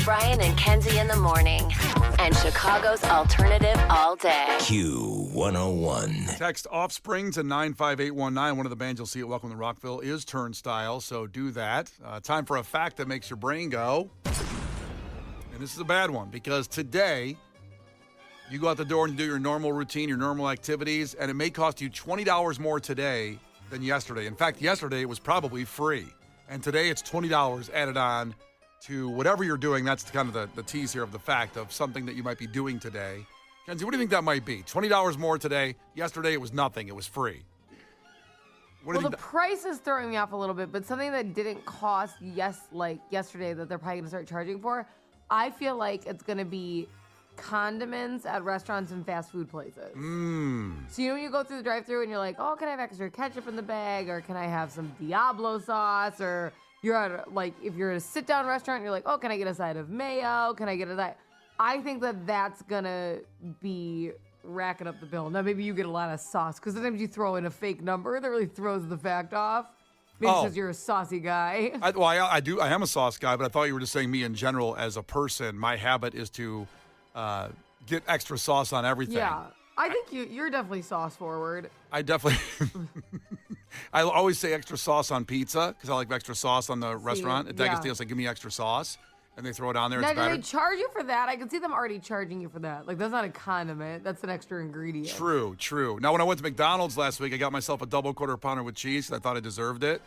Brian and Kenzie in the morning. And Chicago's alternative all day. Q101. Text Offspring to 95819. One of the bands you'll see at Welcome to Rockville is Turnstile, so do that. Time for a fact that makes your brain go. And this is a bad one because today you go out the door and you do your normal routine, your normal activities, and it may cost you $20 more today than yesterday. In fact, yesterday it was probably free. And today it's $20 added on to whatever you're doing. That's kind of the tease here of the fact of something that you might be doing today. Kenzie, what do you think that might be? $20 more today. Yesterday it was nothing. It was free. Well, the price is throwing me off a little bit, but something that didn't cost yesterday that they're probably going to start charging for, I feel like it's going to be condiments at restaurants and fast food places. So you know when you go through the drive-thru and you're like, oh, can I have extra ketchup in the bag, or can I have some Diablo sauce, or you're at if you're at a sit-down restaurant, you're like, oh, can I get a side of mayo? Can I get a side? I think that's gonna be racking up the bill. Now maybe you get a lot of sauce because sometimes you throw in a fake number that really throws the fact off. Maybe because you're a saucy guy. I do. I am a sauce guy, but I thought you were just saying me in general as a person. My habit is to get extra sauce on everything. Yeah, I think you're definitely sauce forward. I definitely. I always say extra sauce on pizza because I like extra sauce on the restaurant. At Vegas Deals, like, give me extra sauce, and they throw it on there. Now, it's better. do they charge you for that? I can see them already charging you for that. Like, that's not a condiment. That's an extra ingredient. True. Now, when I went to McDonald's last week, I got myself a double quarter pounder with cheese. I thought I deserved it.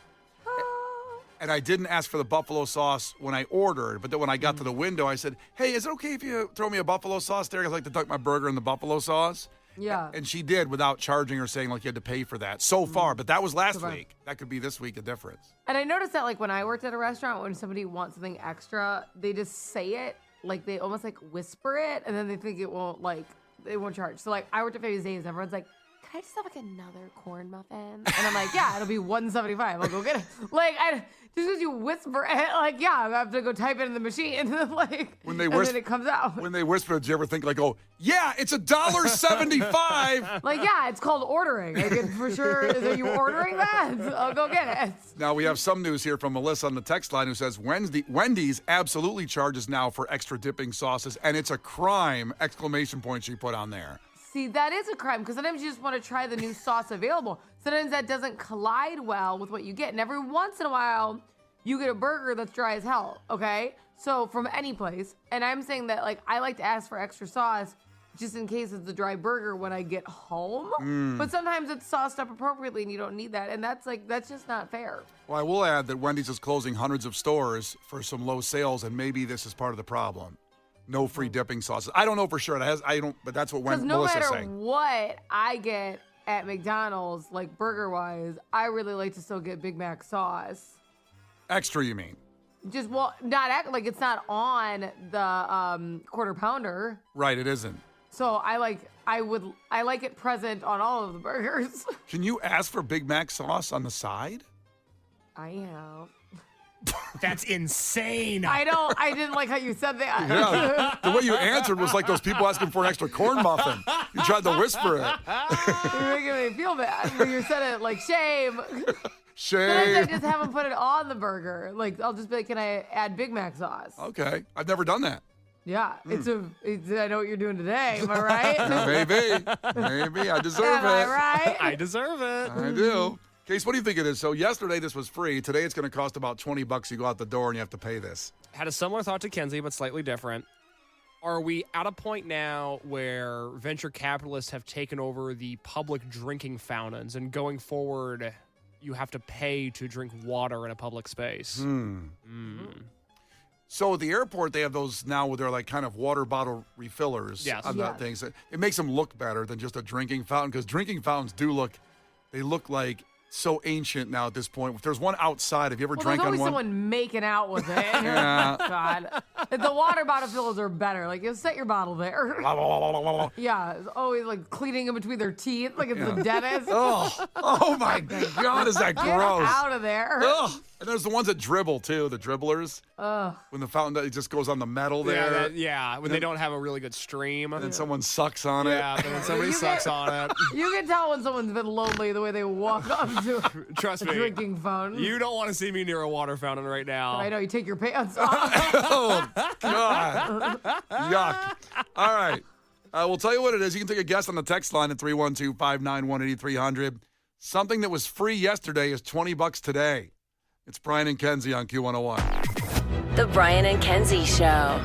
And I didn't ask for the buffalo sauce when I ordered, but then when I got to the window, I said, hey, is it okay if you throw me a buffalo sauce there? I'd like to dunk my burger in the buffalo sauce. Yeah. And she did without charging or saying, like, you had to pay for that so far. But that was last week. That could be this week a difference. And I noticed that, like, when I worked at a restaurant, when somebody wants something extra, they just say it, like, they almost, like, whisper it, and then they think it won't, like, they won't charge. So, like, I worked at Famous Dave's, and everyone's like, can I just have, like, another corn muffin? And I'm like, yeah, it'll be $1.75. I'll go get it. Like, just because you whisper it, like, yeah, I have to go type it in the machine. Like, and then it comes out. When they whisper, do you ever think, like, oh, yeah, it's $1.75? Like, yeah, it's called ordering. Like, for sure, are you ordering that? I'll go get it. Now, we have some news here from Melissa on the text line who says, Wendy's absolutely charges now for extra dipping sauces, and it's a crime, ! She put on there. See, that is a crime because sometimes you just want to try the new sauce available. Sometimes that doesn't collide well with what you get. And every once in a while, you get a burger that's dry as hell, okay? So from any place. And I'm saying that, like, I like to ask for extra sauce just in case it's a dry burger when I get home. But sometimes it's sauced up appropriately and you don't need that. And that's just not fair. Well, I will add that Wendy's is closing hundreds of stores for some low sales, and maybe this is part of the problem. No free dipping sauces. I don't know for sure. But that's what Melissa's saying. Because no matter what I get at McDonald's, like burger-wise, I really like to still get Big Mac sauce. Extra, you mean? Just, well, like it's not on the quarter pounder. Right, it isn't. So I like it present on all of the burgers. Can you ask for Big Mac sauce on the side? I have. That's insane. I didn't like how you said that. Yeah, the way you answered was like those people asking for an extra corn muffin. You tried to whisper it. You're making me feel bad when you said it like shame. Shame. Sometimes I just have them put it on the burger. Like, I'll just be like, can I add Big Mac sauce? Okay. I've never done that. Yeah. I know what you're doing today. Am I right? Maybe. I deserve Am it. I right? I deserve it. I do. Case, what do you think it is? So yesterday this was free. Today it's going to cost about $20. You go out the door and you have to pay this. Had a similar thought to Kenzie, but slightly different. Are we at a point now where venture capitalists have taken over the public drinking fountains, and going forward, you have to pay to drink water in a public space? So at the airport, they have those now where they're like kind of water bottle refillers on the things. It makes them look better than just a drinking fountain, because drinking fountains look like so ancient now at this point. If there's one outside, have you ever drank on one? There's always someone making out with it. Yeah. God. The water bottle fillers are better. Like, you set your bottle there. Yeah, it's always like cleaning in between their teeth, like it's the dentist. Oh my God, is that gross? Get out of there. Ugh. And there's the ones that dribble, too, the dribblers. When the fountain, it just goes on the metal there. When they don't have a really good stream. And then someone sucks on it. Yeah, but then somebody sucks on it. You can tell when someone's been lonely the way they walk up to Trust a me, drinking fountain. You don't want to see me near a water fountain right now. I know, you take your pants off. Oh, God. shocked. All right. We'll tell you what it is. You can take a guess on the text line at 312-591-8300. Something that was free yesterday is $20 today. It's Brian and Kenzie on Q101. The Brian and Kenzie Show.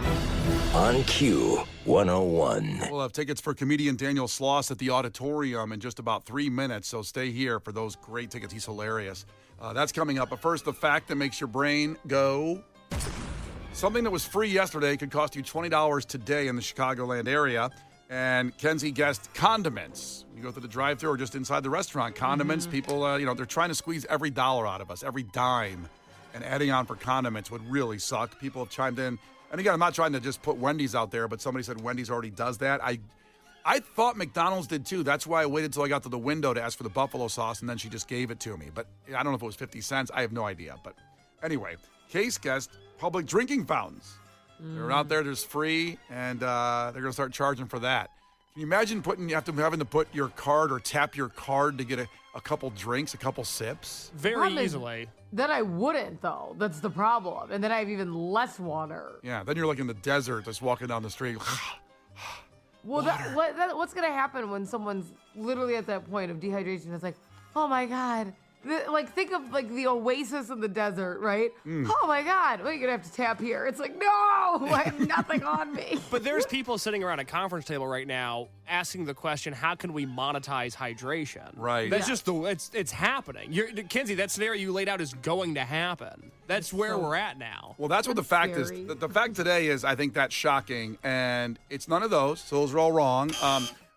On Q101. We'll have tickets for comedian Daniel Sloss at the Auditorium in just about 3 minutes, so stay here for those great tickets. He's hilarious. That's coming up. But first, the fact that makes your brain go. Something that was free yesterday could cost you $20 today in the Chicagoland area. And Kenzie guessed condiments. You go through the drive-thru or just inside the restaurant. Condiments, people, they're trying to squeeze every dollar out of us, every dime. And adding on for condiments would really suck. People have chimed in. And again, I'm not trying to just put Wendy's out there, but somebody said Wendy's already does that. I thought McDonald's did too. That's why I waited until I got to the window to ask for the buffalo sauce, and then she just gave it to me. But I don't know if it was 50 cents. I have no idea. But anyway, Case guessed public drinking fountains. They're out there, there's free, and they're going to start charging for that. Can you imagine having to put your card or tap your card to get a couple drinks, a couple sips? Very easily. Then I wouldn't, though. That's the problem. And then I have even less water. Yeah, then you're like in the desert just walking down the street. Well, what's going to happen when someone's literally at that point of dehydration? It's like, oh, my God. Think of the oasis in the desert, right? Oh my God, well, you're gonna have to tap here. It's like, no, I have nothing on me. But there's people sitting around a conference table right now asking the question, how can we monetize hydration? Right. That's just it's happening. Kenzie, that scenario you laid out is going to happen. That's where we're at now. Well, that's what the fact scary. is. The fact today is, I think that's shocking, and it's none of those. So those are all wrong.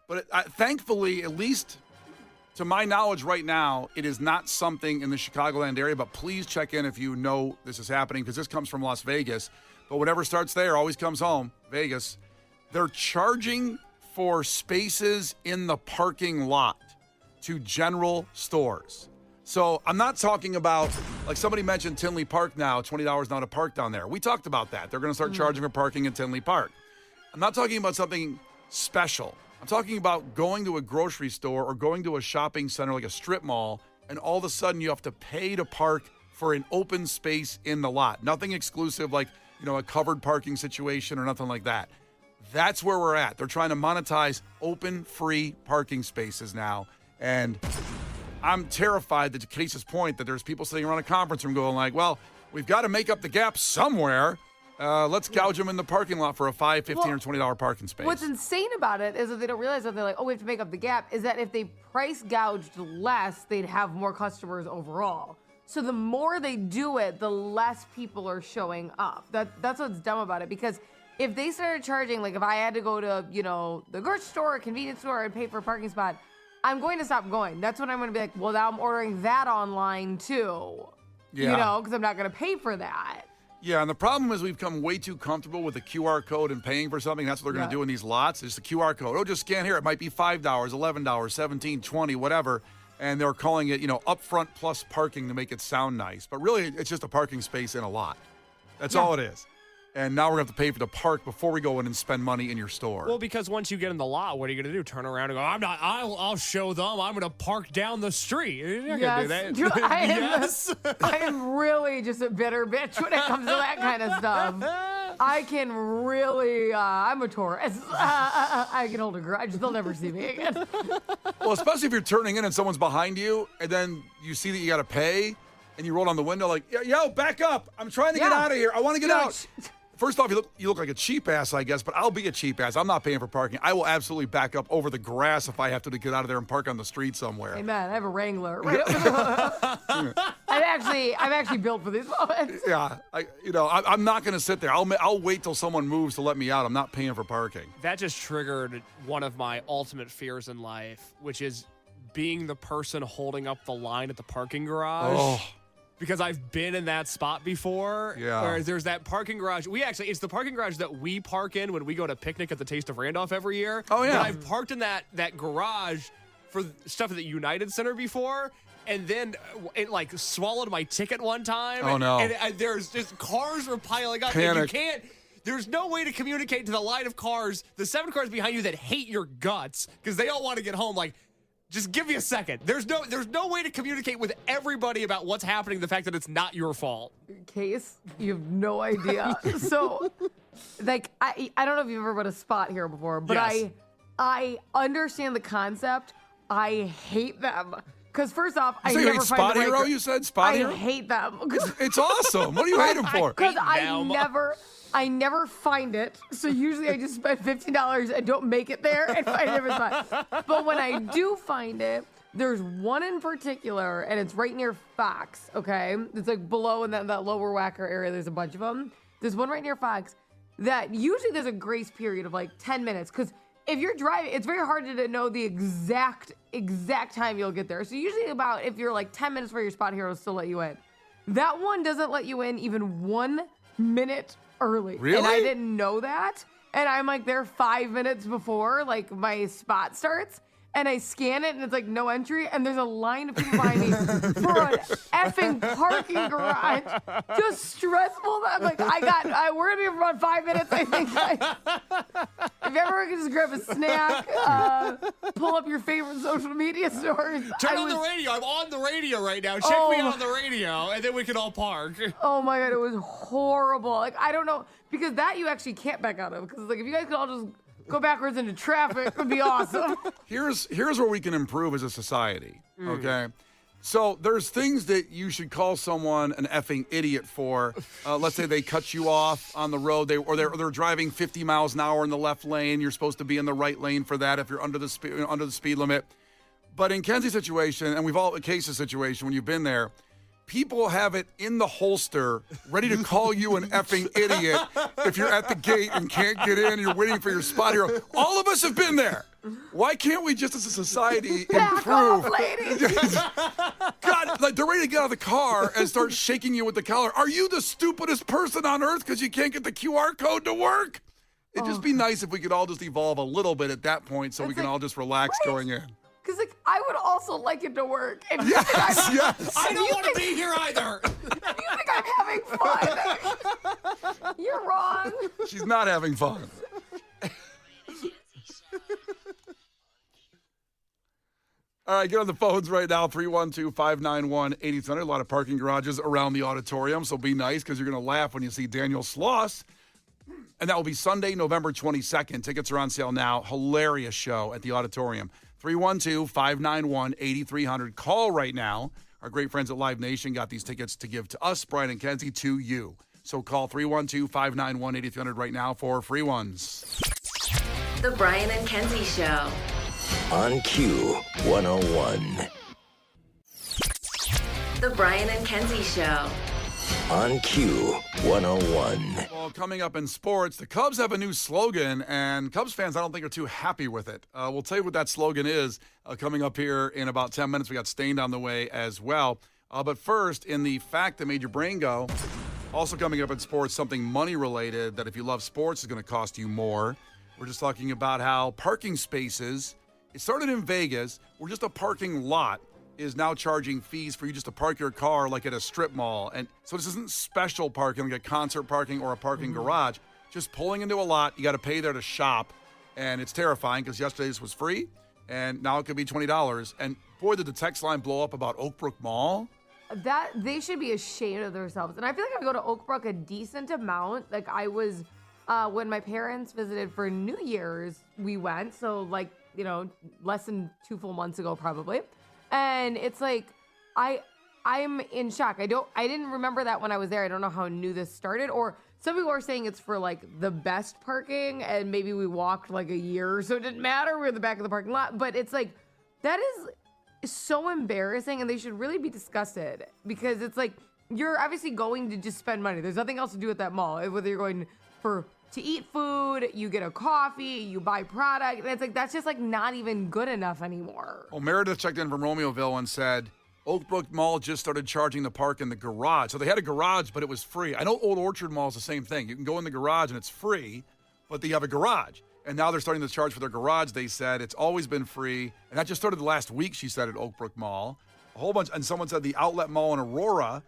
But thankfully, at least to my knowledge right now, it is not something in the Chicagoland area, but please check in if you know this is happening, because this comes from Las Vegas. But whatever starts there always comes home, Vegas. They're charging for spaces in the parking lot to general stores. So I'm not talking about, like somebody mentioned Tinley Park now, $20 now to park down there. We talked about that. They're going to start charging for parking in Tinley Park. I'm not talking about something special. I'm talking about going to a grocery store or going to a shopping center like a strip mall, and all of a sudden you have to pay to park for an open space in the lot. Nothing exclusive like, a covered parking situation or nothing like that. That's where we're at. They're trying to monetize open, free parking spaces now. And I'm terrified that, to Case's point, that there's people sitting around a conference room going like, well, we've got to make up the gap somewhere. Let's gouge them in the parking lot for a $5, $15, or $20 parking space. What's insane about it is that they don't realize that they're like, oh, we have to make up the gap, is that if they price gouged less, they'd have more customers overall. So the more they do it, the less people are showing up. That's what's dumb about it, because if they started charging, like if I had to go to, the grocery store or convenience store and pay for a parking spot, I'm going to stop going. That's when I'm going to be like, well, now I'm ordering that online too. Yeah. Because I'm not going to pay for that. Yeah, and the problem is we've become way too comfortable with the QR code and paying for something. That's what they're going to do in these lots. It's the QR code. Oh, just scan here. It might be $5, $11, $17, $20, whatever. And they're calling it, upfront plus parking to make it sound nice. But really, it's just a parking space in a lot. That's all it is. And now we're going to have to pay for the park before we go in and spend money in your store. Well, because once you get in the lot, what are you going to do? Turn around and go, I'll show them. I'm going to park down the street. You're not going to do that. I am really just a bitter bitch when it comes to that kind of stuff. I can really, I'm a Taurus. I can hold a grudge. They'll never see me again. Well, especially if you're turning in and someone's behind you, and then you see that you got to pay, and you roll down the window like, yo, back up. I'm trying to get out of here. I want to get out. First off, you look like a cheap ass, I guess, but I'll be a cheap ass. I'm not paying for parking. I will absolutely back up over the grass if I have to get out of there and park on the street somewhere. Hey, man, I have a Wrangler. Right I'm actually built for these moments. Yeah, I'm not going to sit there. I'll wait till someone moves to let me out. I'm not paying for parking. That just triggered one of my ultimate fears in life, which is being the person holding up the line at the parking garage. Oh. Because I've been in that spot before. Yeah. Where there's that parking garage. It's the parking garage that we park in when we go to picnic at the Taste of Randolph every year. Oh, yeah. And I've parked in that garage for stuff at the United Center before. And then it swallowed my ticket one time. Oh, no. And there's just cars were piling up. Panic. And you can't. There's no way to communicate to the line of cars, the 7 cars behind you that hate your guts because they all want to get home. Like, Just give me a second. There's no way to communicate with everybody about what's happening, the fact that it's not your fault. Case, you have no idea. So, like, I don't know if you've ever been a spot here before, but Yes. I understand the concept. I hate them. Because first off, I So you never hate find Spot the right Hero? gr- You said Spot I Hero? hate them. It's awesome. What do you hate them for? Because them. I never find it. So usually I just spend $15 and don't make it there and find a different spot. But when I do find it, there's one in particular, and it's right near Fox, okay? It's like below in that lower Wacker area. There's a bunch of them. There's one right near Fox that usually there's a grace period of like 10 minutes. Because if you're driving, it's very hard to know the exact time you'll get there. So usually about, if you're like 10 minutes for your spot here, it'll still let you in. That one doesn't let you in even 1 minute early. Really? And I didn't know that. And I'm like there 5 minutes before like my spot starts. And I scan it and it's like no entry. And there's a line of people behind me for an effing parking garage. Just stressful. I'm like, we're going to be here for about 5 minutes. I think if everyone could just grab a snack, pull up your favorite social media stores. Turn on the radio. I'm on the radio right now. Check me out on the radio, and then we can all park. Oh my God, it was horrible. Like, I don't know, because that you actually can't back out of. Because like, if you guys could all just go backwards into traffic, it would be awesome. Here's where we can improve as a society, okay? So there's things that you should call someone an effing idiot for. Let's say they cut you off on the road, they're driving 50 miles an hour in the left lane. You're supposed to be in the right lane for that if you're under the speed limit. But in Kenzie's situation, and we've all Case's situation when you've been there, people have it in the holster, ready to call you an effing idiot if you're at the gate and can't get in, you're waiting for your spot hero. All of us have been there. Why can't we just as a society Back improve? off, ladies. God, like they're ready to get out of the car and start shaking you with the collar. Are you the stupidest person on earth because you can't get the QR code to work? It'd just be nice if we could all just evolve a little bit at that point so we can like, all just relax right? going in. Because like, I would also like it to work. And Yes, yes. I don't want to be here either. you think I'm having fun? You're wrong. She's not having fun. All right, get on the phones right now, 312-591-8300. A lot of parking garages around the auditorium, so be nice because you're going to laugh when you see Daniel Sloss. And that will be Sunday, November 22nd. Tickets are on sale now. Hilarious show at the auditorium. 312-591-8300. Call right now. Our great friends at Live Nation got these tickets to give to us, Brian and Kenzie, to you. So call 312-591-8300 right now for free ones. The Brian and Kenzie Show. On Q 101. The Brian and Kenzie Show. On Q 101. Well, coming up in sports, the Cubs have a new slogan, and Cubs fans, I don't think, are too happy with it. We'll tell you what that slogan is coming up here in about 10 minutes. We got Stained on the way as well. But first, in the fact that made your brain go, also coming up in sports, something money-related that if you love sports is going to cost you more. We're just talking about how parking spaces, it started in Vegas, where just a parking lot is now charging fees for you just to park your car like at a strip mall. And so this isn't special parking, like a concert parking or a parking garage. Just pulling into a lot, you got to pay there to shop. And it's terrifying because yesterday this was free, and now it could be $20. And boy, did the text line blow up about Oakbrook Mall. That they should be ashamed of themselves. And I feel like I go to Oakbrook a decent amount. Like I was, when my parents visited for New Year's, we went. So like, you know, less than 2 full months ago, probably. And it's like, I'm in shock. I didn't remember that when I was there. I don't know how new this started. Or some people are saying it's for like the best parking, and maybe we walked like a year, so it didn't matter. We're in the back of the parking lot. But it's like, that is so embarrassing, and they should really be disgusted, because it's like, you're obviously going to just spend money. There's nothing else to do at that mall. Whether you're going to eat food, you get a coffee, you buy product, and it's like, that's just like not even good enough anymore. Well, Meredith checked in from Romeoville and said, Oakbrook Mall just started charging to park in the garage. So they had a garage, but it was free. I know Old Orchard Mall is the same thing. You can go in the garage and it's free, but they have a garage. And now they're starting to charge for their garage, they said. It's always been free. And that just started last week, she said, at Oakbrook Mall. A whole bunch. And someone said the Outlet Mall in Aurora,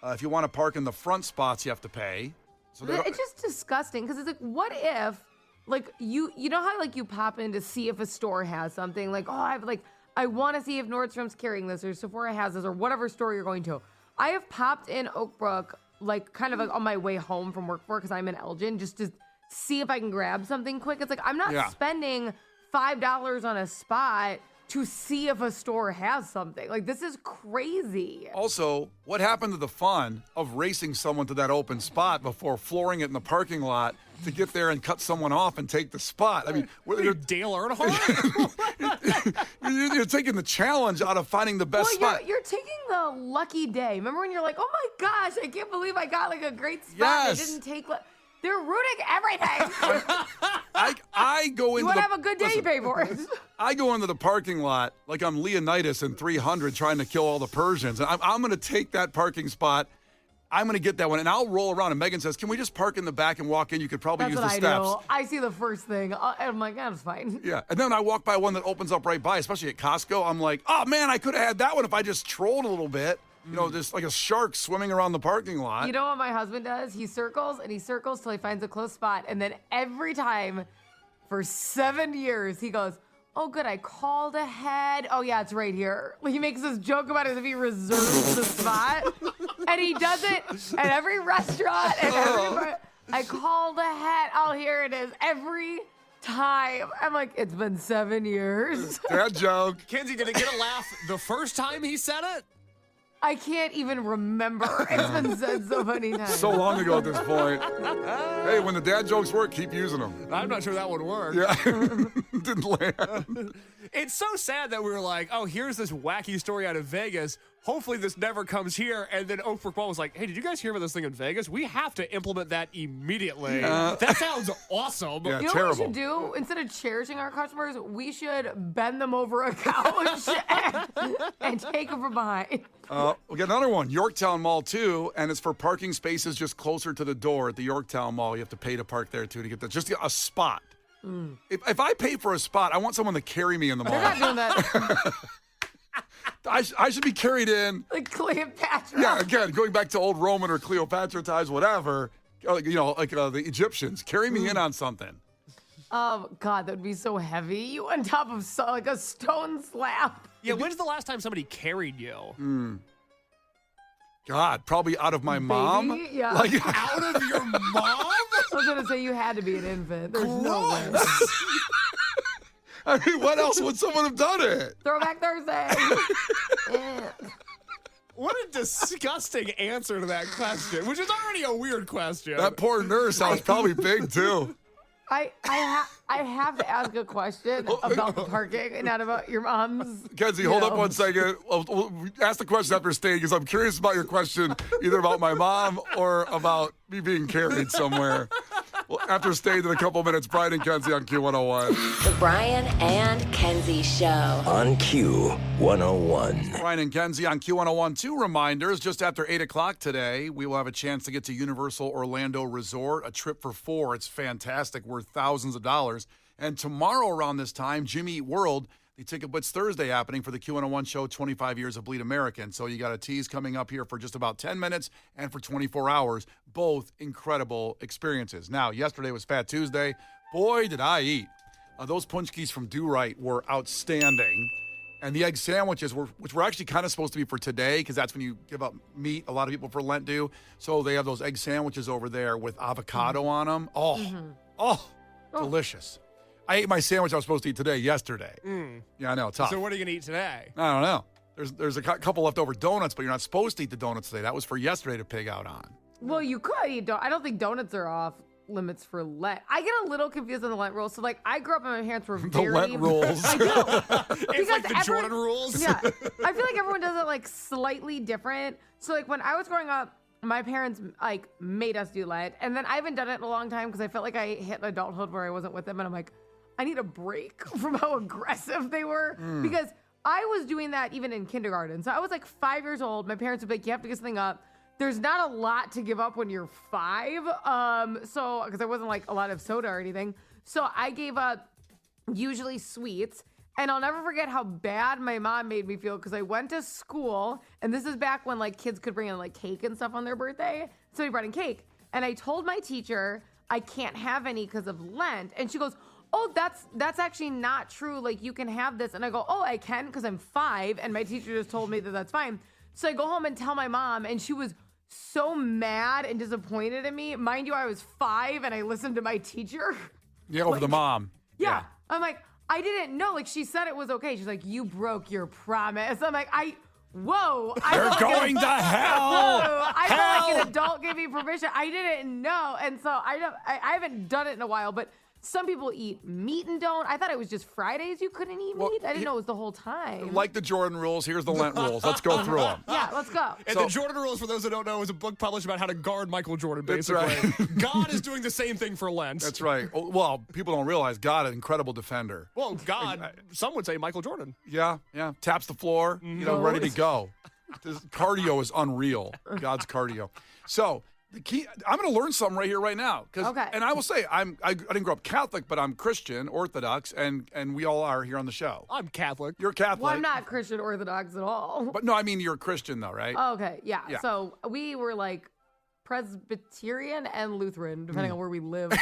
if you want to park in the front spots, you have to pay. So It's just disgusting, because it's like, what if, like, you know how like you pop in to see if a store has something, like, oh, I want to see if Nordstrom's carrying this or Sephora has this or whatever store you're going to. I have popped in Oak Brook, like kind of like on my way home from work because I'm in Elgin, just to see if I can grab something quick. It's like I'm not spending $5 on a spot to see if a store has something. Like, this is crazy. Also, what happened to the fun of racing someone to that open spot before flooring it in the parking lot to get there and cut someone off and take the spot? I mean, you're Dale Earnhardt? you're taking the challenge out of finding the best spot. You're taking the lucky day. Remember when you're like, oh my gosh, I can't believe I got like a great spot. Yes. I didn't take. They're ruining everything. I go into you want to have a good day, you pay for it. I go into the parking lot like I'm Leonidas in 300 trying to kill all the Persians. And I'm going to take that parking spot. I'm going to get that one, and I'll roll around. And Megan says, can we just park in the back and walk in? You could probably use the steps. Do. I see the first thing. And I'm like, that's fine. Yeah. And then I walk by one that opens up right by, especially at Costco. I'm like, oh, man, I could have had that one if I just trolled a little bit. You know, just like a shark swimming around the parking lot. You know what my husband does? He circles and he circles till he finds a close spot. And then every time for 7 years, he goes, oh, good, I called ahead. Oh, yeah, it's right here. He makes this joke about it as if he reserves the spot. And he does it at every restaurant and everywhere. I called ahead. Oh, here it is. Every time. I'm like, it's been 7 years. That joke. Kenzie, did it get a laugh the first time he said it? I can't even remember. It's been said so many times. So long ago at this point. Hey, when the dad jokes work, keep using them. I'm not sure that would work. Yeah, didn't land. It's so sad that we were like, oh, here's this wacky story out of Vegas. Hopefully this never comes here. And then Oak Brook Mall was like, hey, did you guys hear about this thing in Vegas? We have to implement that immediately. That sounds awesome. Yeah, you know terrible. what we should do? Instead of cherishing our customers, we should bend them over a couch and take them from behind. We got another one, Yorktown Mall, too, and it's for parking spaces just closer to the door at the Yorktown Mall. You have to pay to park there, too, to get just a spot. If I pay for a spot, I want someone to carry me in the mall. They're not doing that. I should be carried in. Like Cleopatra. Yeah, again, going back to old Roman or Cleopatra times, whatever, like the Egyptians. Carry me in on something. Oh, God, that would be so heavy. You on top of like a stone slab. Yeah, when's the last time somebody carried you? God, probably out of my mom. Baby? Yeah. Like, Out of your mom? I was going to say you had to be an infant. There's no way. I mean, what else would someone have done it? Throwback Thursday. What a disgusting answer to that question, which is already a weird question. That poor nurse, I was probably big, too. I have to ask a question about the parking and not about your mom's. Kenzie, hold up 1 second. We'll ask the question after staying because I'm curious about your question, either about my mom or about me being carried somewhere. Well, after staying in a couple minutes, Brian and Kenzie on Q101. The Brian and Kenzie Show. On Q101. Brian and Kenzie on Q101. 2 reminders. Just after 8 o'clock today, we will have a chance to get to Universal Orlando Resort, a trip for 4. It's fantastic, worth thousands of dollars. And tomorrow around this time, Jimmy Eat World, the Ticket Blitz Thursday happening for the Q101 show, 25 years of Bleed American. So you got a tease coming up here for just about 10 minutes and for 24 hours. Both incredible experiences. Now, yesterday was Fat Tuesday. Boy, did I eat. Those punchkis from Do Right were outstanding. And the egg sandwiches, which were actually kind of supposed to be for today because that's when you give up meat. A lot of people for Lent do. So they have those egg sandwiches over there with avocado on them. Delicious. I ate my sandwich I was supposed to eat today yesterday. Yeah, I know, tough. So what are you going to eat today? I don't know. There's a couple leftover donuts, but you're not supposed to eat the donuts today. That was for yesterday to pig out on. Well, you could eat I don't think donuts are off limits for Lent. I get a little confused on the Lent rules. So, like, I grew up and my parents were very... The Lent rules. I do. It's like the Jordan rules? Yeah. I feel like everyone does it, like, slightly different. So, like, when I was growing up, my parents, like, made us do Lent. And then I haven't done it in a long time because I felt like I hit adulthood where I wasn't with them. And I'm like, I need a break from how aggressive they were. Because I was doing that even in kindergarten. So I was like 5 years old. My parents would be like, you have to give something up. There's not a lot to give up when you're 5. So, because there wasn't like a lot of soda or anything. So I gave up usually sweets. And I'll never forget how bad my mom made me feel because I went to school. And this is back when like kids could bring in like cake and stuff on their birthday. So we brought in cake. And I told my teacher I can't have any because of Lent. And she goes, oh, that's actually not true. Like, you can have this. And I go, oh, I can because I'm 5. And my teacher just told me that that's fine. So I go home and tell my mom, and she was so mad and disappointed in me. Mind you, I was 5 and I listened to my teacher. Yeah, over the mom. Yeah. I'm like, I didn't know. Like, she said it was okay. She's like, you broke your promise. I'm like, whoa. They're going to hell. I felt like an adult gave me permission. I didn't know. And so I haven't done it in a while, but some people eat meat and don't. I thought it was just Fridays you couldn't eat meat. I didn't know it was the whole time. Like the Jordan rules, here's the Lent rules. Let's go through them. Yeah, let's go. And the Jordan Rules, for those that don't know, is a book published about how to guard Michael Jordan, basically. That's right. God is doing the same thing for Lent. That's right. Well, people don't realize God, an incredible defender. Well, God, some would say Michael Jordan. Yeah. Taps the floor, ready to go. This cardio is unreal. God's cardio. So the key, I'm going to learn something right here, right now. Okay. And I will say, I didn't grow up Catholic, but I'm Christian, Orthodox, and we all are here on the show. I'm Catholic. You're Catholic. Well, I'm not Christian Orthodox at all. But no, I mean, you're a Christian, though, right? Okay, yeah. So we were like Presbyterian and Lutheran, depending on where we live.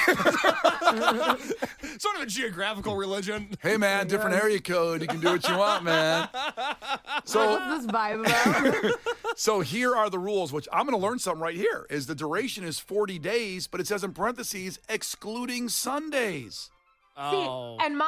Sort of a geographical religion. Hey, man, different area code. You can do what you want, man. So what's this vibe about? So here are the rules, which I'm going to learn something right here, is the duration is 40 days, but it says in parentheses, excluding Sundays. Oh. See, and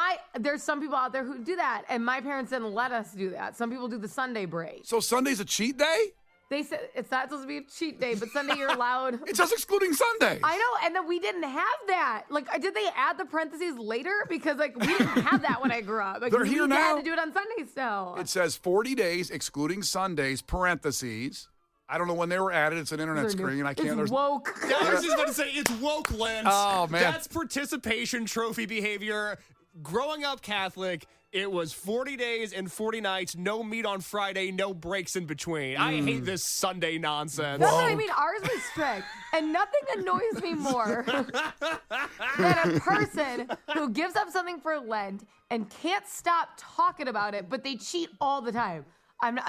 there's some people out there who do that, and my parents didn't let us do that. Some people do the Sunday break. So Sunday's a cheat day? They said it's not supposed to be a cheat day, but Sunday you're allowed. It says excluding Sundays. I know, and then we didn't have that. Like, did they add the parentheses later? Because, like, we didn't have that when I grew up. Like, They're here we now. had to do it on Sundays still. It says 40 days, excluding Sundays, parentheses. I don't know when they were added. It's an internet screen. I can't. It's woke. Yeah, I was just about to say, it's woke Lent. Oh, man. That's participation trophy behavior. Growing up Catholic, it was 40 days and 40 nights, no meat on Friday, no breaks in between. I hate this Sunday nonsense. That's what I mean. Ours was strict. And nothing annoys me more than a person who gives up something for Lent and can't stop talking about it, but they cheat all the time.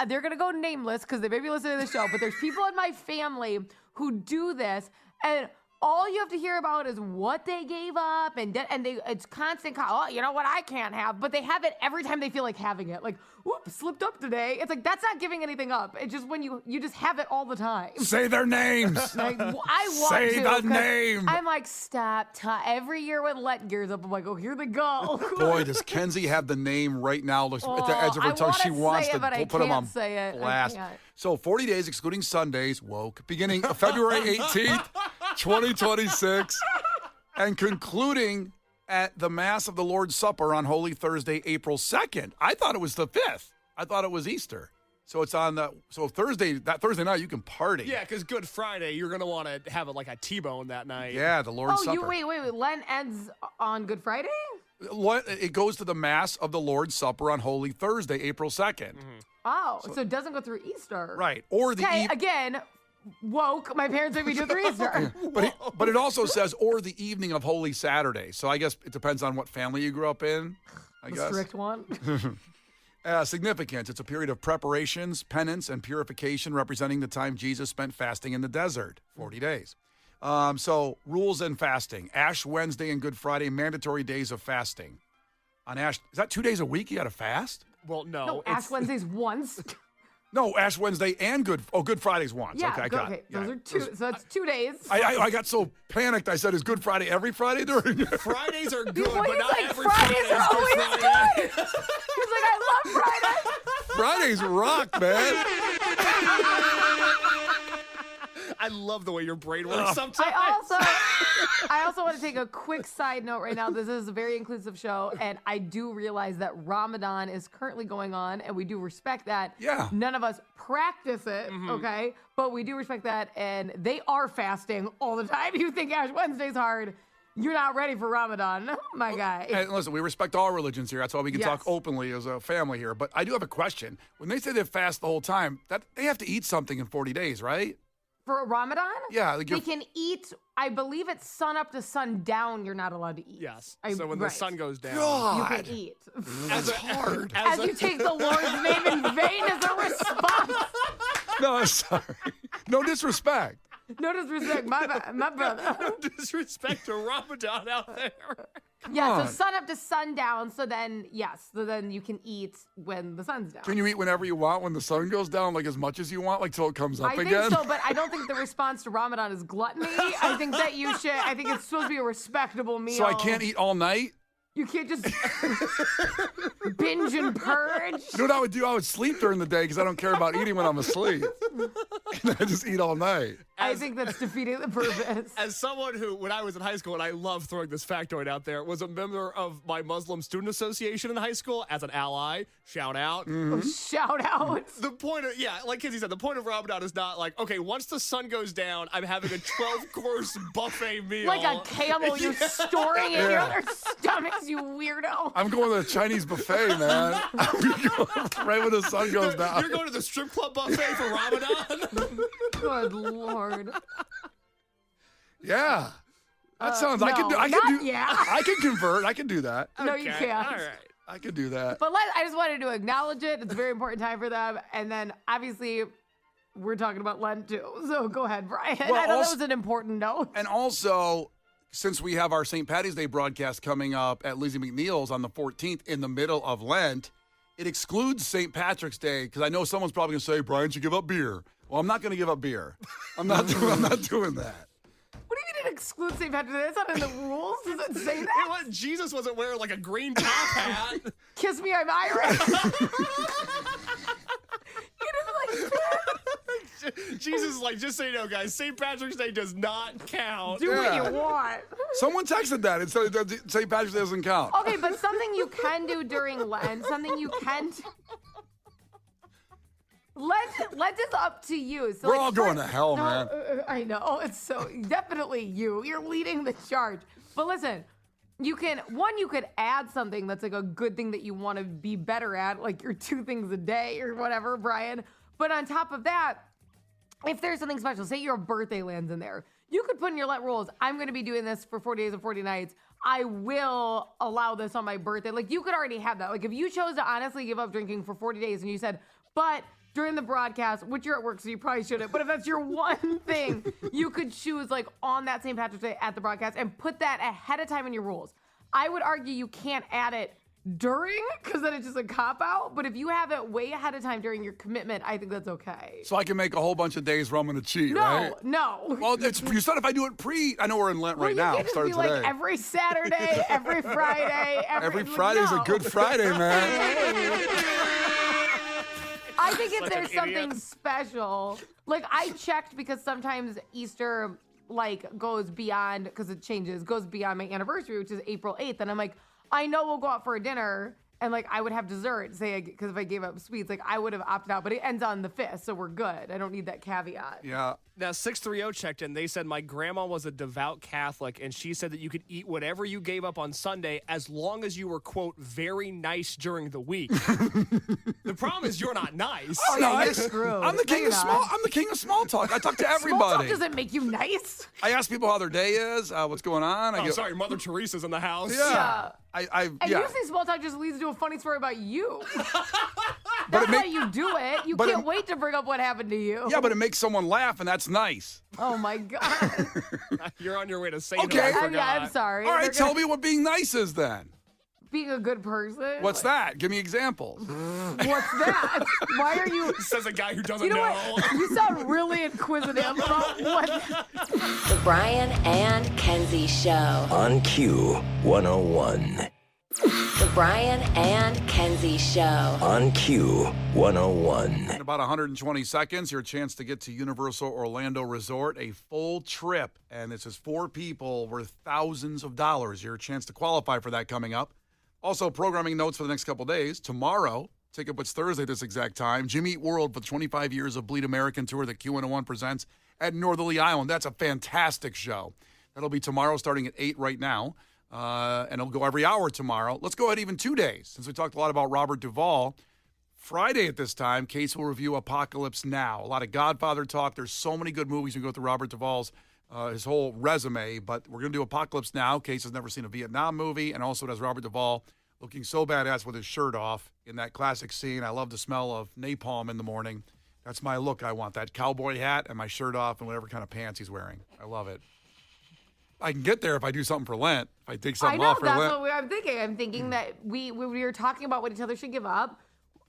They're going to go nameless because they may be listening to the show, but there's people in my family who do this, and all you have to hear about is what they gave up, and it's constant. Oh, you know what? I can't have, but they have it every time they feel like having it. Like, whoops, slipped up today. It's like that's not giving anything up. It's just when you just have it all the time. Say their names. Like, I want Say to. the name. I'm like, stop. Every year when Lent gears up, I'm like, oh, here they go. Boy, does Kenzie have the name right now at the edge of her tongue. She wants to put him on blast. So 40 days, excluding Sundays, woke, beginning February 18th, 2026, and concluding at the Mass of the Lord's Supper on Holy Thursday, April 2nd. I thought it was the 5th. I thought it was Easter. So it's on that Thursday night, you can party. Yeah, because Good Friday, you're going to want to have it like a T-bone that night. Yeah, the Lord's Supper. Wait. Lent ends on Good Friday? It goes to the Mass of the Lord's Supper on Holy Thursday, April 2nd. Oh, so it doesn't go through Easter. Right. Or the again, woke. My parents made me do it through Easter. But it also says, or the evening of Holy Saturday. So I guess it depends on what family you grew up in. I guess. Strict one. Significance. It's a period of preparations, penance, and purification representing the time Jesus spent fasting in the desert, 40 days. So rules and fasting. Ash Wednesday and Good Friday, mandatory days of fasting. On Ash, is that 2 days a week you got to fast? Well, no. No, Ash Wednesday's once. No, Ash Wednesday and Good Friday's once. Yeah, okay, I got it. Those are two. So that's 2 days. I got so panicked. I said, is Good Friday every Friday? Fridays are good, Well, but not like, every Fridays Friday are is always Good Friday. good. He's like, I love Friday. Fridays rock, man. I love the way your brain works sometimes. I also want to take a quick side note right now. This is a very inclusive show, and I do realize that Ramadan is currently going on, and we do respect that. Yeah. None of us practice it, okay? But we do respect that, and they are fasting all the time. You think Ash Wednesday's hard. You're not ready for Ramadan, my guy. And listen, we respect all religions here. That's why we can talk openly as a family here. But I do have a question. When they say they fast the whole time, that they have to eat something in 40 days, right? For Ramadan? Yeah. They can eat, I believe it's sun up to sundown you're not allowed to eat. Yes. So when the sun goes down. You can eat. That's hard. As you take the Lord's name in vain as a response. No, I'm sorry. No disrespect. No disrespect, my brother. No disrespect to Ramadan out there. Yeah, so sun up to sundown. So then, so then you can eat when the sun's down. Can you eat whenever you want when the sun goes down, like as much as you want, like till it comes up again? I think so, but I don't think the response to Ramadan is gluttony. I think that you should. I think it's supposed to be a respectable meal. So I can't eat all night? You can't just binge and purge. You know what I would do? I would sleep during the day because I don't care about eating when I'm asleep. And I just eat all night. I think that's defeating the purpose. As someone who, when I was in high school, and I love throwing this factoid out there, was a member of my Muslim Student Association in high school as an ally. Shout out. Oh, shout out. The point of, like Kenzie said, the point of Ramadan is not like, okay, once the sun goes down, I'm having a 12-course buffet meal. Like a camel you're storing in your other stomachs, you weirdo. I'm going to the Chinese buffet, man. Right when the sun goes down. You're going to the strip club buffet for Ramadan? Good Lord. Yeah. That sounds. No, I can do. yeah. I can convert. I can do that. No, you can't. All right. I can do that. But I just wanted to acknowledge it. It's a very important time for them. And then obviously we're talking about Lent too. So go ahead, Brian. Well, I know also, that was an important note. And also, since we have our St. Patty's Day broadcast coming up at Lizzie McNeil's on the 14th in the middle of Lent, it excludes St. Patrick's Day because I know someone's probably going to say, Brian should give up beer. Well, I'm not going to give up beer. I'm not doing that. What do you mean it excludes St. Patrick's Day? That's not in the rules. Does it say that? Jesus wasn't wearing like a green top hat. Kiss me, I'm Irish. Jesus is like, just so you know, guys, St. Patrick's Day does not count. Do what you want. Someone texted that. It said St. Patrick's Day doesn't count. Okay, but something you can do during Lent, something you can do. Lent is up to you. So We're all going to hell, man. I know. It's so definitely you. You're leading the charge. But listen, you could add something that's like a good thing that you want to be better at, like your 2 things a day or whatever, Brian. But on top of that, if there's something special, say your birthday lands in there, you could put in your Lent rules, I'm going to be doing this for 40 days and 40 nights. I will allow this on my birthday. Like, you could already have that. Like, if you chose to honestly give up drinking for 40 days and you said, but during the broadcast, which you're at work, so you probably shouldn't, but if that's your one thing, you could choose, like, on that St. Patrick's Day at the broadcast and put that ahead of time in your rules. I would argue you can't add it during, because then it's just a cop-out. But if you have it way ahead of time during your commitment, I think that's okay. So I can make a whole bunch of days where I'm going to cheat, right? No. Well, you said if I do it I know we're in Lent right now. You Started just be today. like every Saturday, every Friday. Every Friday's a good Friday, man. I think if there's something special, like I checked because sometimes Easter goes beyond, because it changes, goes beyond my anniversary, which is April 8th. And I'm like, I know we'll go out for a dinner and I would have dessert, because if I gave up sweets, I would have opted out, but it ends on the 5th, so we're good. I don't need that caveat. Yeah. Now, 630 checked in. They said, my grandma was a devout Catholic, and she said that you could eat whatever you gave up on Sunday as long as you were, quote, very nice during the week. The problem is you're not nice. Oh, no, you're screwed. I'm the king of small. I'm the king of small talk. I talk to everybody. Small talk doesn't make you nice. I ask people how their day is, what's going on. Sorry, Mother Teresa's in the house. Yeah. And usually small talk just leads to a funny story about you. But That's how you do it. You can't wait to bring up what happened to you. Yeah, but it makes someone laugh, and that's nice. Oh, my God. You're on your way to saying Okay. I'm sorry. All right, tell me what being nice is then. Being a good person. What's that? Give me examples. What's that? Why are you... Says a guy who doesn't know. What? You sound really inquisitive about what... The Brian and Kenzie Show. On Q 101. The Brian and Kenzie Show. On Q 101. In about 120 seconds, your chance to get to Universal Orlando Resort, a full trip. And this is 4 people worth thousands of dollars. Your chance to qualify for that coming up. Also, programming notes for the next couple days. Tomorrow, ticket puts Thursday this exact time. Jimmy Eat World for the 25 years of Bleed American tour that Q101 presents at Northerly Island. That's a fantastic show. That'll be tomorrow starting at 8 right now. And it'll go every hour tomorrow. Let's go ahead even 2 days, since we talked a lot about Robert Duvall. Friday at this time, Case will review Apocalypse Now. A lot of Godfather talk. There's so many good movies. We go through Robert Duvall's his whole resume, but we're going to do Apocalypse Now. Case has never seen a Vietnam movie, and also it has Robert Duvall looking so badass with his shirt off in that classic scene. I love the smell of napalm in the morning. That's my look I want, that cowboy hat and my shirt off and whatever kind of pants he's wearing. I love it. I can get there if I do something for Lent. If I take I something know, off for that's Lent. what I'm thinking. I'm thinking that we were talking about what each other should give up.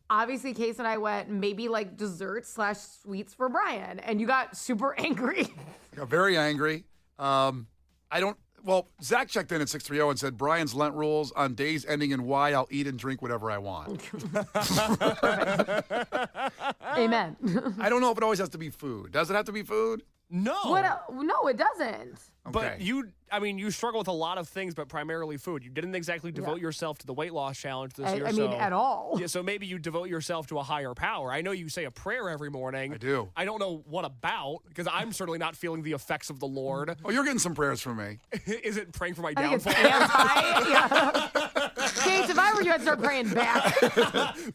Obviously, Case and I went maybe like desserts / sweets for Brian, and you got super angry. I got very angry. Well, Zach checked in at 630 and said, Brian's Lent rules on days ending in Y, I'll eat and drink whatever I want. Amen. I don't know if it always has to be food. Does it have to be food? No. No, it doesn't. Okay. But you struggle with a lot of things, but primarily food. You didn't exactly devote yourself to the weight loss challenge this year. I mean, at all. Yeah, so maybe you devote yourself to a higher power. I know you say a prayer every morning. I do. I don't know what about, because I'm certainly not feeling the effects of the Lord. Oh, you're getting some prayers from me. Is it praying for my I think it's downfall? yeah. Case, if I were you, I'd start praying back.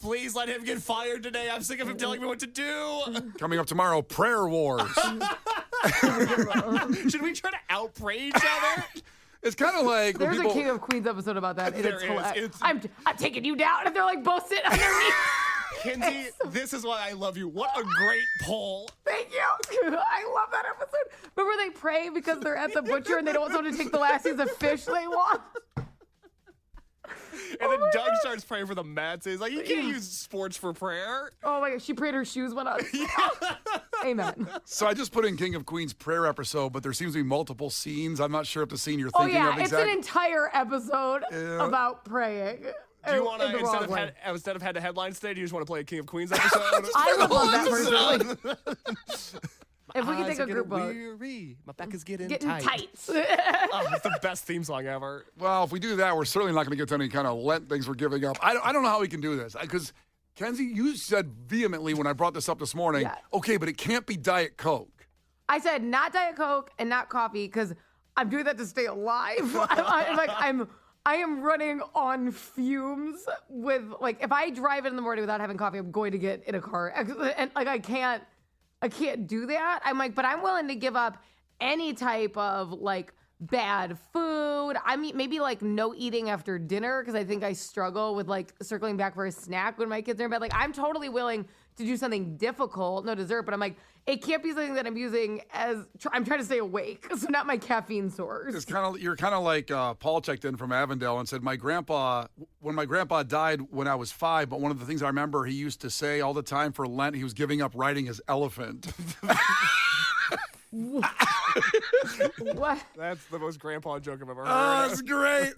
Please let him get fired today. I'm sick of him telling me what to do. Coming up tomorrow, prayer wars. Should we try to out-pray each other? It's kind of like when There's people, a King of Queens episode about that. And There it's is. hilarious. It's- I'm taking you down, and they're like both sitting underneath. Kenzie, this is why I love you. What a great poll. Thank you. I love that episode. Remember they pray because they're at the butcher and they don't want someone to take the last piece of fish they want? And then Doug starts praying for the Mets. He's like, you can't use sports for prayer. Oh my gosh, she prayed her shoes went up. Amen. So I just put in King of Queens prayer episode, but there seems to be multiple scenes. I'm not sure if the scene you're Oh thinking yeah, of it's exactly. an entire episode Yeah. about praying. Do you want in to, the wrong way. instead of head to headlines today, do you just want to play a King of Queens episode? I would love that personally. If we could take a group vote. weary. My back is getting Getting tight. Oh, it's the best theme song ever. Well, if we do that, we're certainly not going to get to any kind of Lent things we're giving up. I don't know how we can do this. Because, Kenzie, you said vehemently when I brought this up this morning, Yeah. okay, but it can't be Diet Coke. I said not Diet Coke and not coffee because I'm doing that to stay alive. I am running on fumes with like if I drive in the morning without having coffee, I'm going to get in a car. And like I can't do that. I'm like, but I'm willing to give up any type of like bad food. I mean, maybe like no eating after dinner because I think I struggle with like circling back for a snack when my kids are in bed. Like I'm totally willing to do something difficult, no dessert, but I'm like, it can't be something that I'm using as I'm trying to stay awake, so not my caffeine source. You're kind of like Paul checked in from Avondale and said, when my grandpa died when I was 5, but one of the things I remember he used to say all the time for Lent, he was giving up riding his elephant. What? That's the most grandpa joke I've ever heard. Oh, that's great.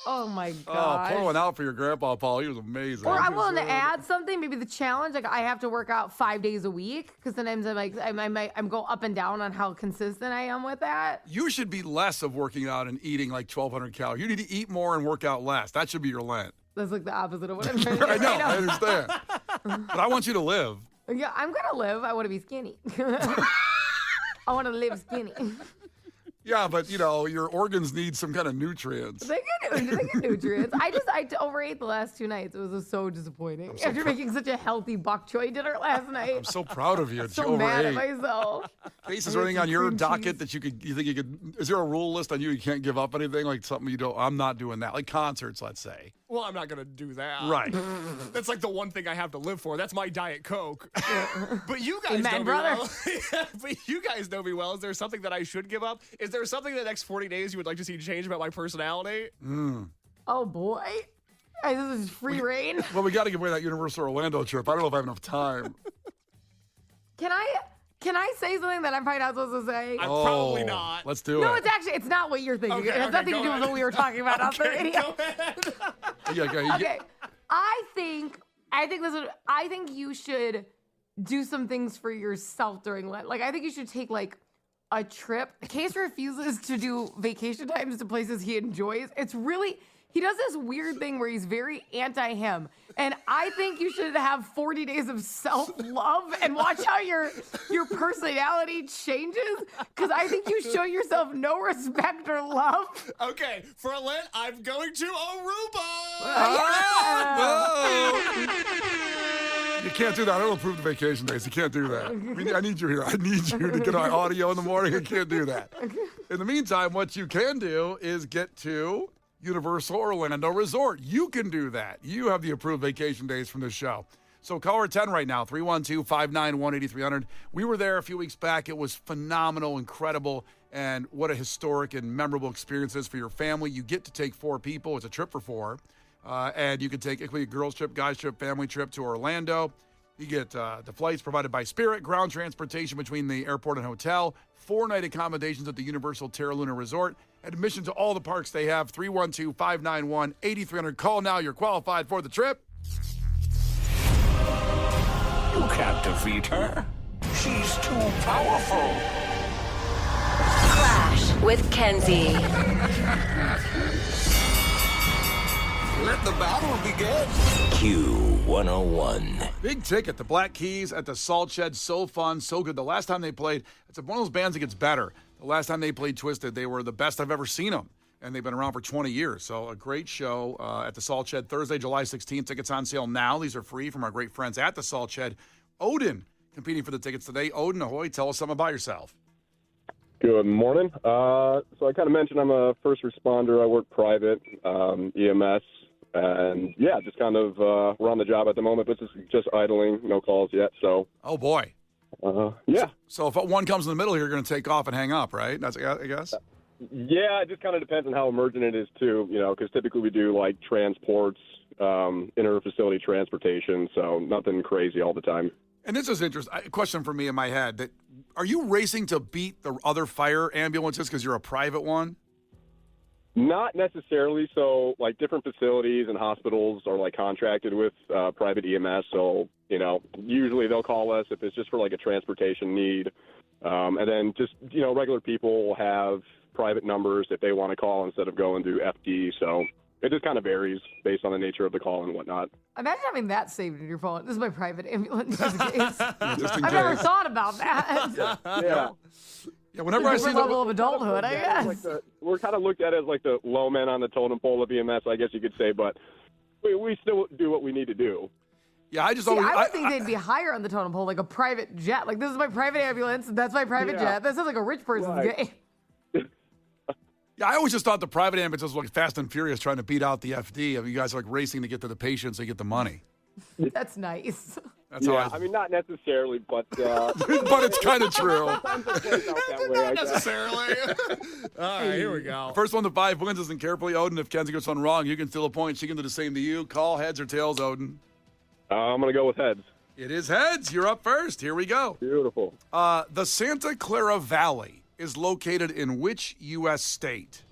Oh my Oh, god. pour one out for your grandpa, Paul. He was amazing. Or I'm willing to add something, maybe the challenge, like I have to work out 5 days a week because sometimes I'm go up and down on how consistent I am with that. You should be less of working out and eating like 1,200 calories. You need to eat more and work out less. That should be your Lent. That's like the opposite of what I'm trying to do. I know, I understand. But I want you to live. Yeah, I'm gonna live. I want to be skinny. I want to live skinny. Yeah, but your organs need some kind of nutrients. They get nutrients. I overate the last 2 nights. It was just so disappointing. After making such a healthy bok choy dinner last night. I'm so proud of you. so you mad at overate. myself. Case, is I there ate anything some on your cream docket cheese. that you think you could? Is there a rule list on you can't give up anything like something you don't? I'm not doing that. Like concerts, let's say. Well, I'm not going to do that. Right. That's like the one thing I have to live for. That's my Diet Coke. But you guys Amen, know me brother. well. Yeah, but you guys know me well. Is there something that I should give up? Is there something in the next 40 days you would like to see change about my personality? Oh boy. Hey, this is free reign. Well, we got to give away that Universal Orlando trip. I don't know if I have enough time. Can I say something that I'm probably not supposed to say? Probably not. Let's do No, it. it's not what you're thinking. Okay, It has okay, nothing to go do with ahead. what we were talking about out there. Okay, go ahead. Okay. I think you should do some things for yourself during Lent. Like I think you should take like a trip. Case refuses to do vacation times to places he enjoys. He does this weird thing where he's very anti-him. And I think you should have 40 days of self-love and watch how your personality changes. Because I think you show yourself no respect or love. Okay, for Lent, I'm going to Aruba. You can't do that. I don't approve the vacation days. You can't do that. I need you here. I need you to get our audio in the morning. I can't do that. In the meantime, what you can do is get to Universal Orlando Resort. You can do that. You have the approved vacation days from the show. So caller 10 right now, 312-591-8300. We were there a few weeks back. It was phenomenal, incredible, and what a historic and memorable experience it is for your family. You get to take 4 people. It's a trip for 4. And you can take, it could be a girls trip, guys trip, family trip to Orlando. You get the flights provided by Spirit, ground transportation between the airport and hotel, 4-night accommodations at the Universal Terra Luna Resort, admission to all the parks they have, 312-591-8300. Call now. You're qualified for the trip. You can't defeat her. She's too powerful. Klash with Kenzie. Let the battle begin. Q101. Big ticket. The Black Keys at the Salt Shed. So fun, so good. The last time they played, it's one of those bands that gets better. The last time they played Twisted, they were the best I've ever seen them. And they've been around for 20 years. So a great show at the Salt Shed Thursday, July 16th. Tickets on sale now. These are free from our great friends at the Salt Shed. Odin competing for the tickets today. Odin, ahoy. Tell us something about yourself. Good morning. So I kind of mentioned I'm a first responder. I work private, EMS. And, yeah, just kind of we're on the job at the moment, but just idling, no calls yet. So. Oh, boy. Yeah. So if one comes in the middle here, you're going to take off and hang up, right? That's, I guess? Yeah, it just kind of depends on how emergent it is, too, because typically we do, like, transports, inter-facility transportation, so nothing crazy all the time. And this is interesting. A question for me in my head. That are you racing to beat the other fire ambulances because you're a private one? Not necessarily. So, like, different facilities and hospitals are, like, contracted with private EMS. So, usually they'll call us if it's just for, like, a transportation need. And then just, regular people will have private numbers if they want to call instead of going to FD. So it just kind of varies based on the nature of the call and whatnot. Imagine having that saved in your phone. This is my private ambulance just in case. Just in I've never case. thought about that. Yeah. Yeah, whenever I see level of adulthood, I guess. We're kind of looked at as like the low men on the totem pole of EMS, I guess you could say, but we still do what we need to do. Yeah, I just See, always. I would think they'd be higher on the totem pole, like a private jet. Like, this is my private ambulance, that's my private jet. That sounds like a rich person's Right. game. Yeah, I always just thought the private ambulances were like Fast and Furious trying to beat out the FD. I mean, you guys are like racing to get to the patients, so you get the money. That's nice. That's how Yeah, I mean, not necessarily, but but it's kind of true. sometimes it plays out that way, I guess. Necessarily. All right, here we go. First one to 5 wins. Listen carefully, Odin. If Kenzie gets one wrong, you can steal a point. She can do the same to you. Call heads or tails, Odin. I'm going to go with heads. It is heads. You're up first. Here we go. Beautiful. The Santa Clara Valley is located in which U.S. state?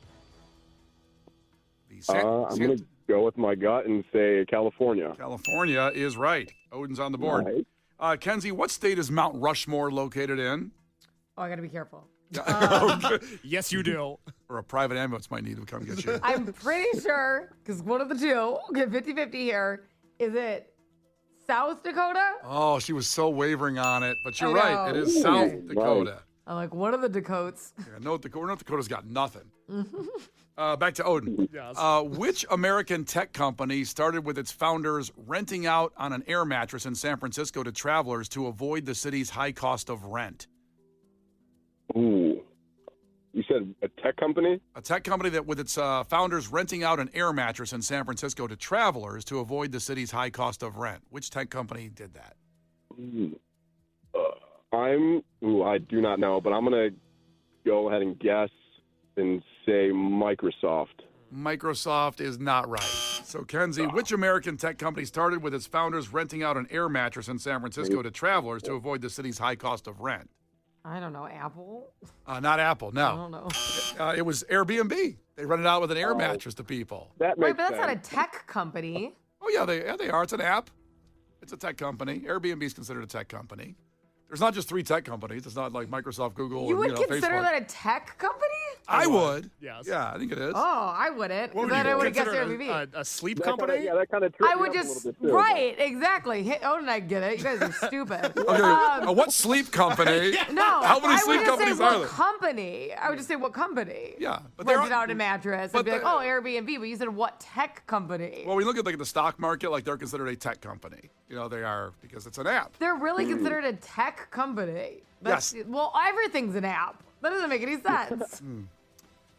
I'm going to go with my gut and say California. California is right. Odin's on the board. Right. Kenzie, what state is Mount Rushmore located in? Oh, I got to be careful. Yes, you do. Or a private ambulance might need to come get you. I'm pretty sure, because one of the two, get 50-50 here. Is it South Dakota? Oh, she was so wavering on it, but you're I right. know. It is South Dakota. I'm like, one of the Dakotas. Yeah, North Dakota's got nothing. Back to Odin. Yes. Which American tech company started with its founders renting out on an air mattress in San Francisco to travelers to avoid the city's high cost of rent? Ooh. You said a tech company? A tech company that with its founders renting out an air mattress in San Francisco to travelers to avoid the city's high cost of rent. Which tech company did that? I do not know, but I'm going to go ahead and guess and say Microsoft. Microsoft is not right. So, Kenzie, which American tech company started with its founders renting out an air mattress in San Francisco to travelers to avoid the city's high cost of rent? I don't know, Apple? Not Apple, no. I don't know. It was Airbnb. They rented out with an air mattress to people. That Wait, makes but that's not a sense. tech company. Oh, yeah, they are. It's an app. It's a tech company. Airbnb is considered a tech company. There's not just 3 tech companies. It's not like Microsoft, Google, You or would consider Facebook. that a tech company? I would. Yes. Yeah, I think it is. Oh, I wouldn't. What Because would then you I would have guessed consider Airbnb. a sleep That company? kinda, that kind of tripped I me would up a just, little bit, too. right, exactly. Hey, oh, and I get it. You guys are stupid. Okay, what sleep company? No, How many I sleep would just companies say are what there? company. I would just say what company. Yeah, but there rented are- out a mattress but and be like, the- oh, Airbnb. But you said what tech company? Well, we look at like the stock market, like they're considered a tech company. They are because it's an app. They're really considered a tech company. Yes. Well, everything's an app. That doesn't make any sense.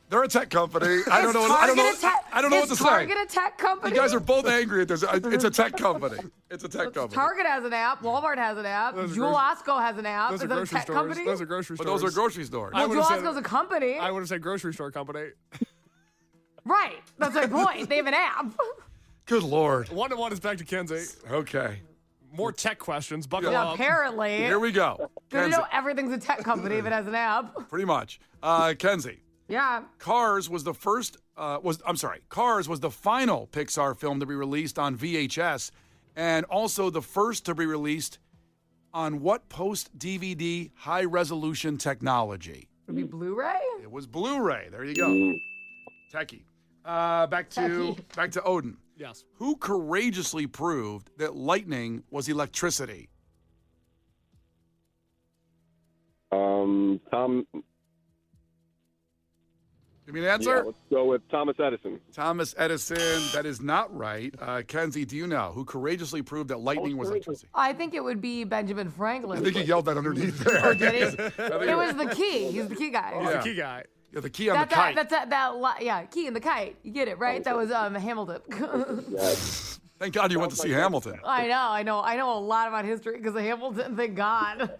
They're a tech company. I don't know what to say. Target a tech company? You guys are both angry at this. It's a tech company. It's a tech company. Target has an app. Walmart has an app. Jewel Osco has an app. Is that a tech company? Those are grocery stores. But those are grocery stores. Well, Jewel Osco's a company. I would have said grocery store company. Right. That's my point. They have an app. Good Lord. 1-1 is back to Kenzie. Okay. More tech questions. Buckle Yeah, up. apparently. Here we go. Good to Kenzie. know everything's a tech company if it has an app. Pretty much. Kenzie. Yeah. Cars was the final Pixar film to be released on VHS and also the first to be released on what post-DVD high-resolution technology? Would it be Blu-ray? It was Blu-ray. There you go. Techie. Back to Odin. Yes. Who courageously proved that lightning was electricity? Tom. Give me an answer. Yeah, let's go with Thomas Edison. Thomas Edison. That is not right. Kenzie, do you know who courageously proved that lightning was electricity? I think it would be Benjamin Franklin. I think he yelled that underneath there. Oh, did he? It was the key. He's the key guy. He's the key guy. Yeah, the key on the kite. Key in the kite. You get it, right? That was Hamilton. Thank God you went to see Hamilton. I know a lot about history because of Hamilton. Thank God.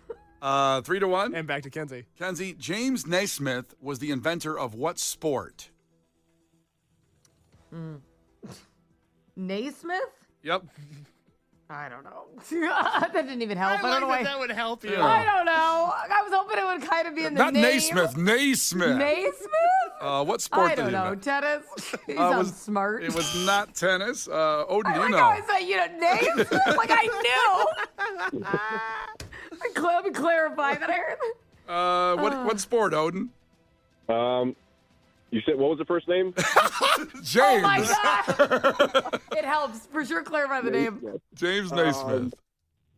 3-1. And back to Kenzie. Kenzie, James Naismith was the inventor of what sport? Naismith? Yep. I don't know. That didn't even help. I don't know why. that would help you. I don't know. I was hoping it would kind of be in the Not name. Naismith. Naismith. Naismith? What sport I did don't he know. invent? Tennis? He sounds smart. It was not tennis. Odin, do you I know? always say, Naismith? Like I knew. Let me clarify that I heard. What sport, Odin? You said, what was the first name? James. Oh my God. It helps. For sure clarify the name. James Naismith.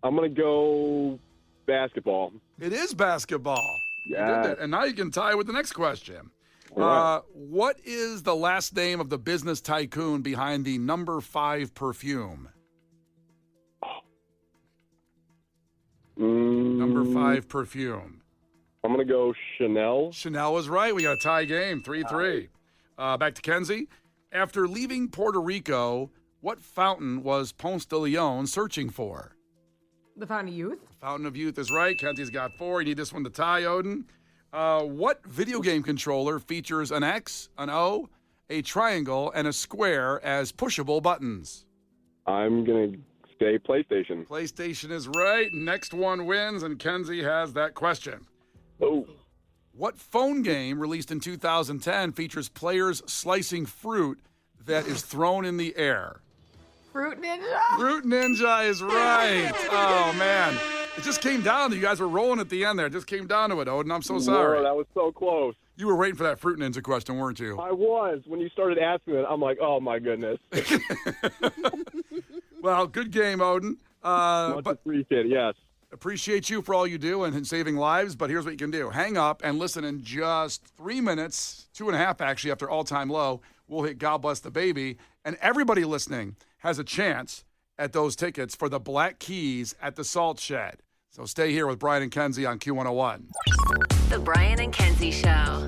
I'm going to go basketball. It is basketball. Yeah. You did that. And now you can tie with the next question. Right. What is the last name of the business tycoon behind the number 5 perfume? Number 5 perfume. I'm going to go Chanel. Chanel was right. We got a tie game, 3-3. Back to Kenzie. After leaving Puerto Rico, what fountain was Ponce de Leon searching for? The Fountain of Youth? Fountain of Youth is right. Kenzie's got 4. You need this one to tie, Odin. What video game controller features an X, an O, a triangle, and a square as pushable buttons? I'm going to say PlayStation. PlayStation is right. Next one wins, and Kenzie has that question. Oh. What phone game released in 2010 features players slicing fruit that is thrown in the air? Fruit Ninja? Fruit Ninja is right. Oh, man. It just came down to you guys were rolling at the end there. It just came down to it, Odin. I'm so sorry. Lord, that was so close. You were waiting for that Fruit Ninja question, weren't you? I was. When you started asking it, I'm like, oh, my goodness. Well, good game, Odin. Much appreciated, yes. Appreciate you for all you do and saving lives, but here's what you can do. Hang up and listen in just 3 minutes, 2.5 actually, after all-time low. We'll hit God Bless the Baby, and everybody listening has a chance at those tickets for the Black Keys at the Salt Shed. So stay here with Brian and Kenzie on Q101. The Brian and Kenzie Show.